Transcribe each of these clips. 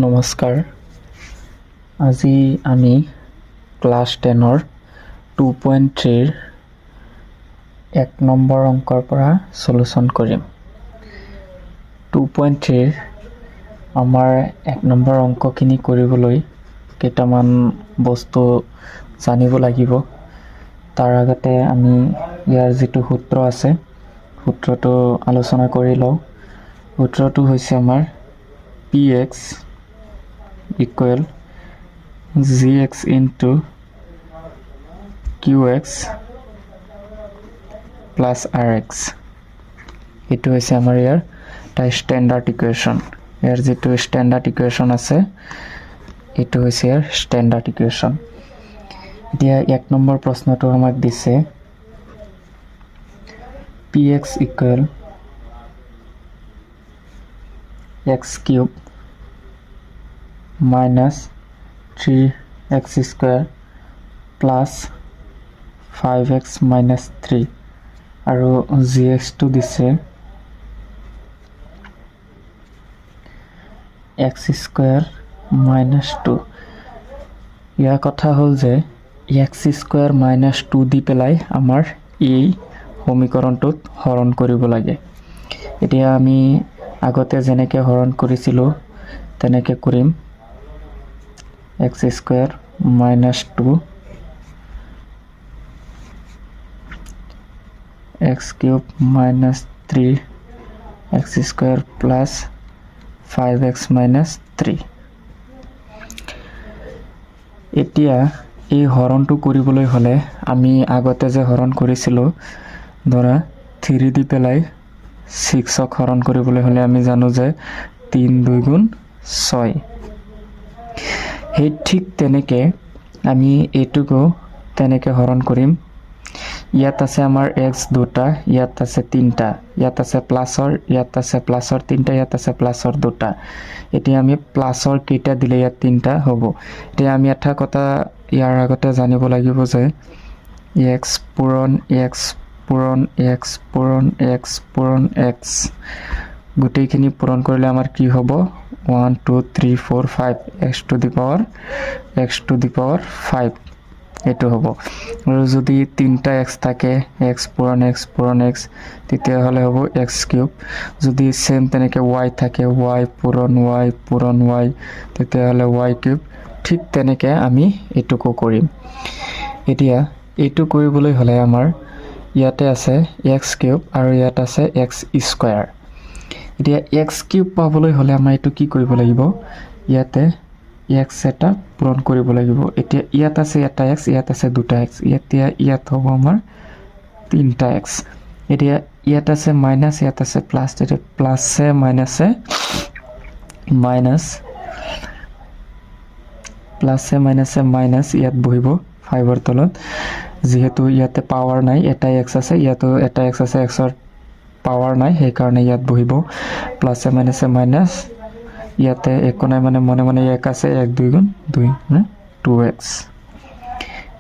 নমস্কাৰ। আজি আমি ক্লাছ 10ৰ 2.3ৰ 1 নম্বৰ অংকৰ পৰা সলিউশন কৰিম। 2.3ৰ আমাৰ 1 নম্বৰ অংকখিনি কৰিবলৈ কেইটামান বস্তু জানিব লাগিব। তাৰ আগতে আমি ইয়াৰ যিটো সূত্ৰ আছে সূত্ৰটো আলোচনা কৰি লওঁ। সূত্ৰটো হৈছে আমাৰ px equal gx into qx plus rx। এইটো হৈছে আমাৰ ইয়াৰ স্ট্যান্ডাৰ্ড ইকুয়েশন। ইয়াৰ যিটো স্ট্যান্ডাৰ্ড ইকুয়েশন আছে এইটো হৈছে ইয়াৰ স্ট্যান্ডাৰ্ড ইকুয়েশন। এতিয়া 1 নম্বৰ প্ৰশ্নটো আমাক দিছে px equal x cube minus 3x square plus 5x minus 3 আৰু gx টো দিছে x square minus 2। ইয়াৰ কথা হ'ল যে x square minus 2 দি পেলাই আমাৰ এই সমীকৰণটোত হৰণ কৰিব লাগে। এতিয়া আমি আগতে যেনেকৈ হৰণ কৰিছিলোঁ তেনেকৈ কৰিম। x square minus 2 x cube minus 3 x square plus 5x minus 3। এতিয়া এই হৰণটো কৰিবলৈ হ'লে আমি আগতে যে হৰণ কৰিছিলোঁ ধৰা 3 দি পেলাই 6ক হৰণ কৰিবলৈ হ'লে আমি জানো যে 3 2 গুণ 6। সেই ঠিক তেনেকৈ আমি এইটোকো তেনেকৈ হৰণ কৰিম। ইয়াত আছে আমাৰ x দুটা, ইয়াত আছে 3টা, ইয়াত আছে প্লাছৰ, ইয়াত আছে প্লাছৰ 3টা, ইয়াত আছে প্লাছৰ 2টা। এতিয়া আমি প্লাছৰ কেইটা দিলে ইয়াত 3টা হ'ব। এতিয়া আমি এটা কথা ইয়াৰ আগতে জানিব লাগিব যে x পূৰণ x পূৰণ x পূৰণ x পূৰণ x গোটেইখিনি পূৰণ কৰিলে আমাৰ কি হ'ব 1 2 3 4 5 x to the power 5 এইটো হ'ব। আৰু যদি 3টা x থাকে x পূৰণ x তেতিয়াহ'লে হ'ব x কিউব। যদি সেম তেনেকৈ y থাকে y পূৰণ y তেতিয়াহ'লে y কিউব। ঠিক তেনেকৈ আমি এইটোকো কৰিম। এতিয়া এইটো কৰিবলৈ হ'লে আমাৰ ইয়াতে আছে x কিউব আৰু ইয়াত আছে x স্কয়াৰ। এতিয়া x কিউব পাবলৈ হ'লে আমাৰ এইটো কি কৰিব লাগিব, ইয়াতে x এটা পূৰণ কৰিব লাগিব। এতিয়া ইয়াত আছে এটা x, ইয়াত আছে দুটা x, ইয়াত হ'ব আমাৰ 3টা x। এতিয়া ইয়াত আছে মাইনাছ, ইয়াত আছে প্লাছ, তেতিয়া প্লাছে মাইনাছে মাইনাছ ইয়াত বহিব 5ৰ তলত। যেহেতু ইয়াতে পাৱাৰ নাই, এটা x আছে, ইয়াতো এটা x আছে, xৰ পাৱাৰ নাই, সেইকাৰণে ইয়াত বহিব প্লাছে মাইনাছে মাইনাছ। ইয়াতে একো নাই মানে মনে 1 আছে, 1 2 গুণ 2 2x।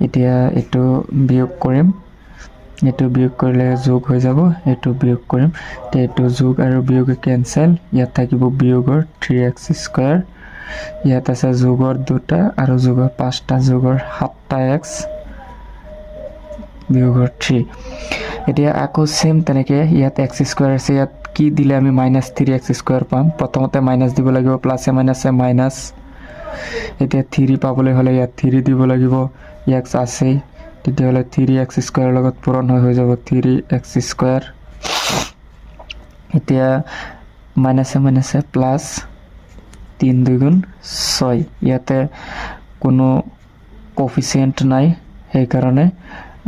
এতিয়া এইটো বিয়োগ কৰিম, এইটো বিয়োগ কৰিলে যোগ হৈ যাব, এইটো বিয়োগ কৰিম। এতিয়া এইটো যোগ আৰু বিয়োগ কেনচেল, ইয়াত থাকিব বিয়োগৰ 3x স্কয়াৰ, ইয়াত আছে যোগৰ 2টা আৰু যোগৰ 5টা, যোগৰ 7টা x বিয়োগৰ 3। এতিয়া আকৌ সেম তেনেকৈ ইয়াত x স্কয়াৰ আছে, ইয়াত কি দিলে আমি মাইনাছ 3x স্কয়াৰ পাম। প্ৰথমতে মাইনাছ দিব লাগিব, প্লাছে মাইনাছে মাইনাছ। এতিয়া 3 পাবলৈ হ'লে ইয়াত 3 দিব লাগিব, x আছেই, তেতিয়াহ'লে 3x স্কয়াৰৰ লগত পূৰণ হৈ যাব 3x স্কয়াৰ। এতিয়া মাইনাছে প্লাছ 3 2 গুণ 6। ইয়াতে কোনো কোফিচিয়েণ্ট নাই, সেইকাৰণে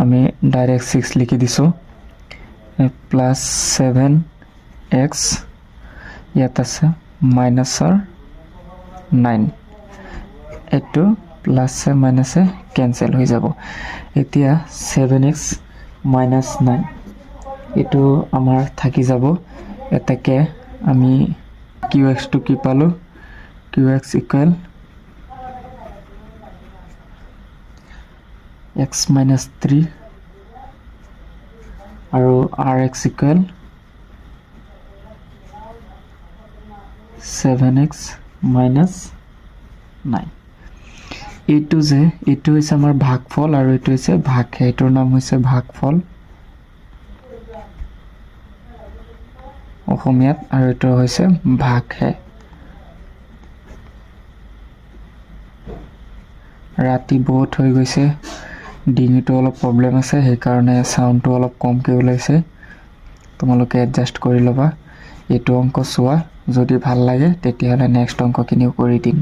আমি ডাইৰেক্ট 6 লিখি দিছোঁ। প্লাছ 7x, ইয়াত আছে মাইনাছৰ 9, এইটো প্লাছে মাইনাছে কেনচেল হৈ যাব। এতিয়া 7x minus 9 এইটো আমাৰ থাকি যাব। এটাকে আমি qx টো কি পালোঁ, qx equal x minus 3 আৰু rx equal 7x minus নাই। এইটো হৈছে আমাৰ ভাগফল আৰু এইটো হৈছে ভাগহে, এইটোৰ নাম হৈছে ভাগফল অসমীয়াত, আৰু এইটো হৈছে ভাগহে। ৰাতি বহুত হৈ গৈছে, ডিঙিটো অলপ প্ৰব্লেম আছে, সেইকাৰণে চাউণ্ডটো অলপ কমকৈ ওলাইছে, তোমালোকে এডজাষ্ট কৰি ল'বা। এইটো অংক চোৱা, যদি ভাল লাগে তেতিয়াহ'লে নেক্সট অংকখিনিও কৰি দিম।